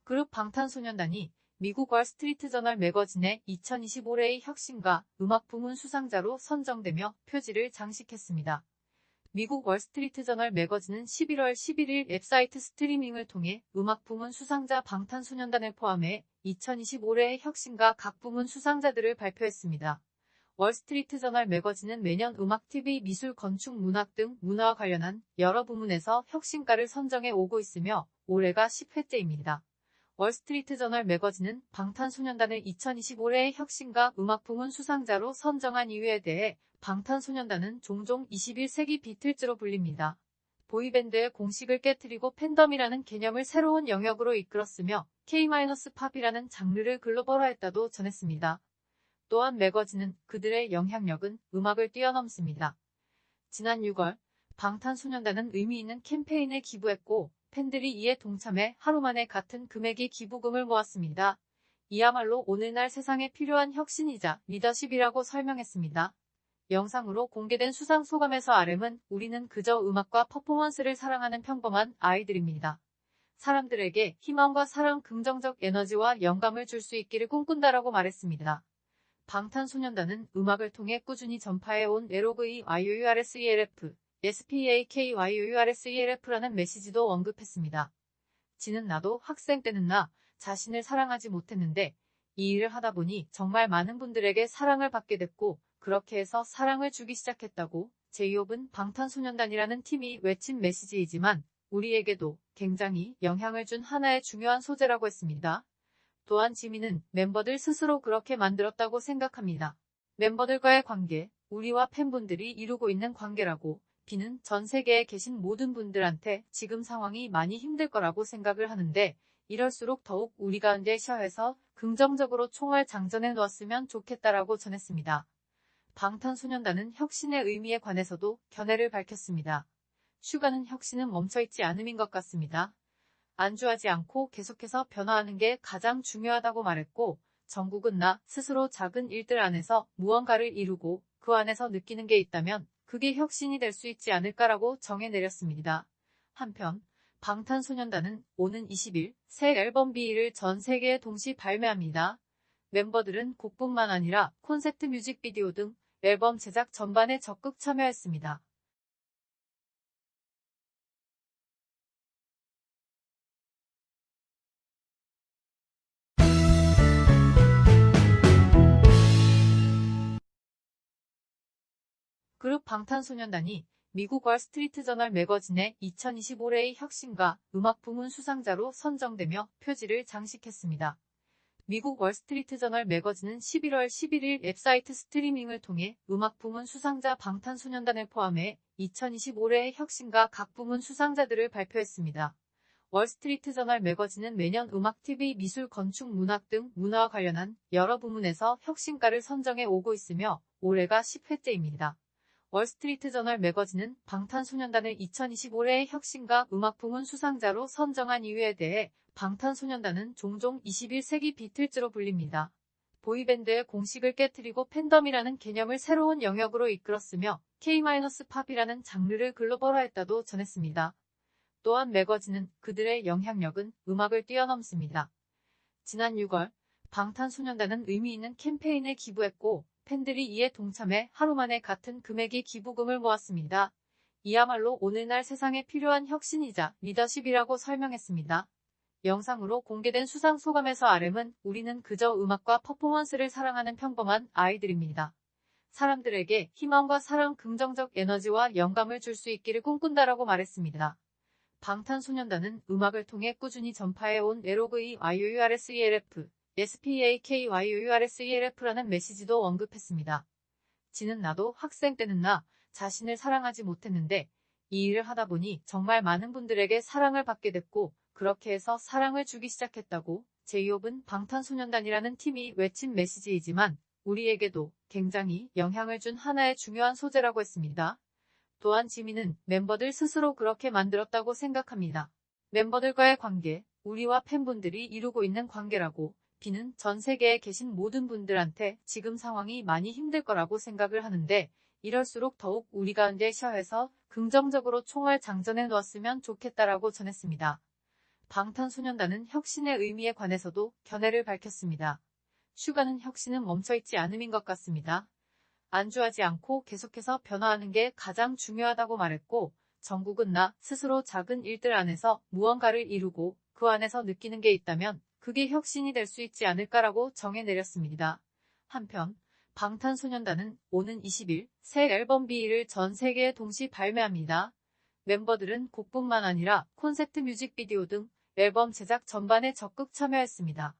그룹 방탄소년단이 미국 월스트리트 저널 매거진의 2025년의 혁신가 음악 부문 수상자로 선정되며 표지를 장식했습니다. 미국 월스트리트 저널 매거진은 11월 11일 웹사이트 스트리밍을 통해 음악 부문 수상자 방탄소년단을 포함해 2025년의 혁신가 각 부문 수상자들을 발표했습니다. 월스트리트 저널 매거진은 매년 음악, TV, 미술, 건축, 문학 등 문화와 관련한 여러 부문에서 혁신가를 선정해 오고 있으며 올해가 10회째입니다. 월스트리트 저널 매거진은 방탄소년단을 2025년의 혁신가 음악 부문 수상자로 선정한 이유에 대해 방탄소년단은 종종 21세기 비틀즈로 불립니다. 보이밴드의 공식을 깨트리고 팬덤이라는 개념을 새로운 영역으로 이끌었으며 K-팝이라는 장르를 글로벌화했다도 전했습니다. 또한 매거진은 그들의 영향력은 음악을 뛰어넘습니다. 지난 6월 방탄소년단은 의미 있는 캠페인에 기부했고 팬들이 이에 동참해 하루 만에 같은 금액의 기부금을 모았습니다. 이야말로 오늘날 세상에 필요한 혁신이자 리더십이라고 설명했습니다. 영상으로 공개된 수상 소감에서 RM은 우리는 그저 음악과 퍼포먼스를 사랑하는 평범한 아이들입니다. 사람들에게 희망과 사랑, 긍정적 에너지와 영감을 줄 수 있기를 꿈꾼다라고 말했습니다. 방탄소년단은 음악을 통해 꾸준히 전파해온 LOVE YOURSELF, SPAKYOURSELF라는 메시지도 언급했습니다. 지는 나도 학생 때는 나 자신을 사랑하지 못했는데 이 일을 하다 보니 정말 많은 분들에게 사랑을 받게 됐고 그렇게 해서 사랑을 주기 시작했다고 제이홉은 방탄소년단이라는 팀이 외친 메시지이지만 우리에게도 굉장히 영향을 준 하나의 중요한 소재라고 했습니다. 또한 지민은 멤버들 스스로 그렇게 만들었다고 생각합니다. 멤버들과의 관계, 우리와 팬분들이 이루고 있는 관계라고 비는 전 세계에 계신 모든 분들한테 지금 상황이 많이 힘들 거라고 생각을 하는데 이럴수록 더욱 우리가 은대셔해서 긍정적으로 총알 장전해 놓았으면 좋겠다라고 전했습니다. 방탄소년단은 혁신의 의미에 관해서도 견해를 밝혔습니다. 슈가는 혁신은 멈춰있지 않음인 것 같습니다. 안주하지 않고 계속해서 변화하는 게 가장 중요하다고 말했고 정국은 나 스스로 작은 일들 안에서 무언가를 이루고 그 안에서 느끼는 게 있다면 그게 혁신이 될 수 있지 않을까라고 정해 내렸습니다. 한편 방탄소년단은 오는 20일 새 앨범 비를 전 세계에 동시 발매합니다. 멤버들은 곡뿐만 아니라 콘셉트 뮤직비디오 등 앨범 제작 전반에 적극 참여했습니다. 그룹 방탄소년단이 미국 월스트리트 저널 매거진의 2025년의 혁신가 음악 부문 수상자로 선정되며 표지를 장식했습니다. 미국 월스트리트 저널 매거진은 11월 11일 웹사이트 스트리밍을 통해 음악 부문 수상자 방탄소년단을 포함해 2025년의 혁신가 각 부문 수상자들을 발표했습니다. 월스트리트 저널 매거진은 매년 음악, TV, 미술, 건축, 문학 등 문화와 관련한 여러 부문에서 혁신가를 선정해 오고 있으며 올해가 10회째입니다. 월스트리트 저널 매거진은 방탄소년단을 2025년의 혁신가 음악 부문 수상자로 선정한 이유에 대해 방탄소년단은 종종 21세기 비틀즈로 불립니다. 보이밴드의 공식을 깨트리고 팬덤이라는 개념을 새로운 영역으로 이끌었으며 K-팝이라는 장르를 글로벌화했다도 전했습니다. 또한 매거진은 그들의 영향력은 음악을 뛰어넘습니다. 지난 6월 방탄소년단은 의미 있는 캠페인에 기부했고 팬들이 이에 동참해 하루 만에 같은 금액의 기부금을 모았습니다. 이야말로 오늘날 세상에 필요한 혁신이자 리더십이라고 설명했습니다. 영상으로 공개된 수상 소감에서 RM은 우리는 그저 음악과 퍼포먼스를 사랑하는 평범한 아이들입니다. 사람들에게 희망과 사랑, 긍정적 에너지와 영감을 줄 수 있기를 꿈꾼다라고 말했습니다. 방탄소년단은 음악을 통해 꾸준히 전파해온 LOVE YOURSELF, SPAKYOURSELF라는 메시지도 언급했습니다. 지는 나도 학생 때는 나 자신을 사랑하지 못했는데 이 일을 하다 보니 정말 많은 분들에게 사랑을 받게 됐고 그렇게 해서 사랑을 주기 시작했다고 제이홉은 방탄소년단이라는 팀이 외친 메시지이지만 우리에게도 굉장히 영향을 준 하나의 중요한 소재라고 했습니다. 또한 지민은 멤버들 스스로 그렇게 만들었다고 생각합니다. 멤버들과의 관계, 우리와 팬분들이 이루고 있는 관계라고 비는 전 세계에 계신 모든 분들한테 지금 상황이 많이 힘들 거라고 생각을 하는데 이럴수록 더욱 우리가 은대셔해서 긍정적으로 총알 장전해 놓았으면 좋겠다라고 전했습니다. 방탄소년단은 혁신의 의미에 관해서도 견해를 밝혔습니다. 슈가는 혁신은 멈춰있지 않음인 것 같습니다. 안주하지 않고 계속해서 변화하는 게 가장 중요하다고 말했고, 정국은 나 스스로 작은 일들 안에서 무언가를 이루고 그 안에서 느끼는 게 있다면 그게 혁신이 될 수 있지 않을까라고 정해 내렸습니다. 한편 방탄소년단은 오는 20일 새 앨범 비를 전 세계에 동시 발매합니다. 멤버들은 곡뿐만 아니라 콘셉트 뮤직비디오 등 앨범 제작 전반에 적극 참여했습니다.